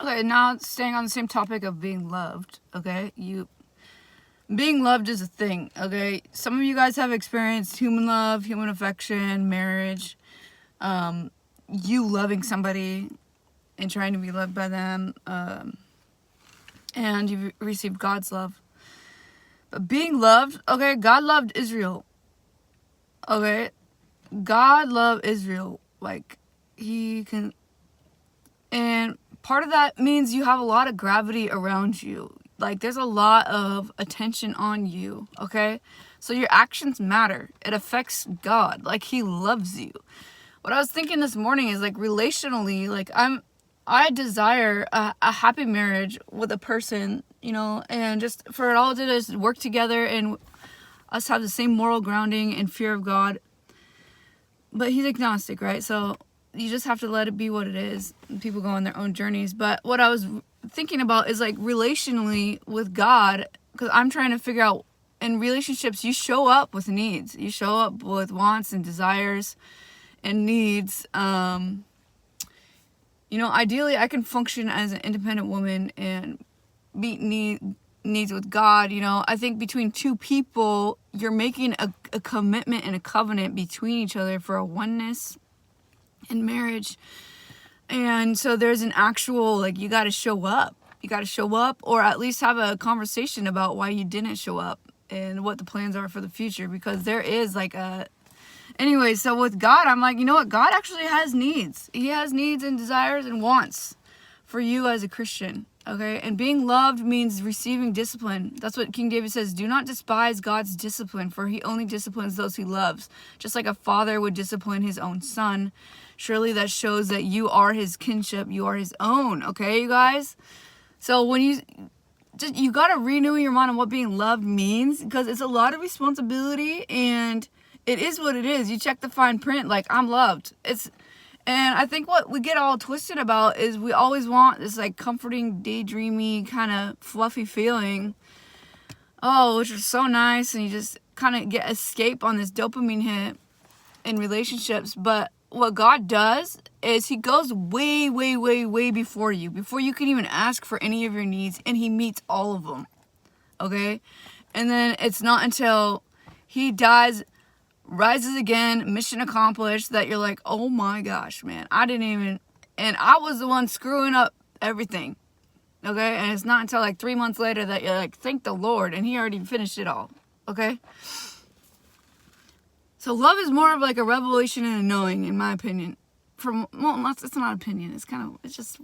Okay, now staying on the same topic of being loved, okay? Being loved is a thing, okay? Some of you guys have experienced human love, human affection, marriage, you loving somebody and trying to be loved by them, and you've received God's love. But being loved, okay, God loved Israel, okay? God loved Israel, like, he can, and part of that means you have a lot of gravity around you. Like, there's a lot of attention on you, okay? So your actions matter. It affects God. Like, he loves you. What I was thinking this morning is, like, relationally, like, I desire a happy marriage with a person, you know, and just for it all to just work together and us have the same moral grounding and fear of God. But he's agnostic, right? So you just have to let it be what it is. People go on their own journeys. But what I was thinking about is, like, relationally with God, because I'm trying to figure out, in relationships, you show up with needs. You show up with wants and desires and needs. You know, ideally, I can function as an independent woman and meet needs with God. You know, I think between two people, you're making a commitment and a covenant between each other for a oneness in marriage. And so there's an actual, like, you got to show up. You got to show up, or at least have a conversation about why you didn't show up and what the plans are for the future, because there is like a... Anyway, so with God, I'm like, you know what? God actually has needs. He has needs and desires and wants for you as a Christian, okay? And being loved means receiving discipline. That's what King David says. Do not despise God's discipline, for he only disciplines those he loves. Just like a father would discipline his own son. Surely that shows that you are his kinship. You are his own, okay, you guys? So when you got to renew your mind on what being loved means, because it's a lot of responsibility, and it is what it is. You check the fine print, like, I'm loved. And I think what we get all twisted about is we always want this, like, comforting, daydreamy, kind of fluffy feeling. Oh, which is so nice, and you just kind of get escape on this dopamine hit in relationships. But what God does is he goes way, way, way, way before you can even ask for any of your needs, and he meets all of them, okay? And then it's not until he dies, rises again, mission accomplished, that you're like, oh my gosh, man, and I was the one screwing up everything, okay? And it's not until like 3 months later that you're like, thank the Lord, and he already finished it all, okay? So love is more of like a revelation and a knowing, in my opinion. It's not opinion, it's just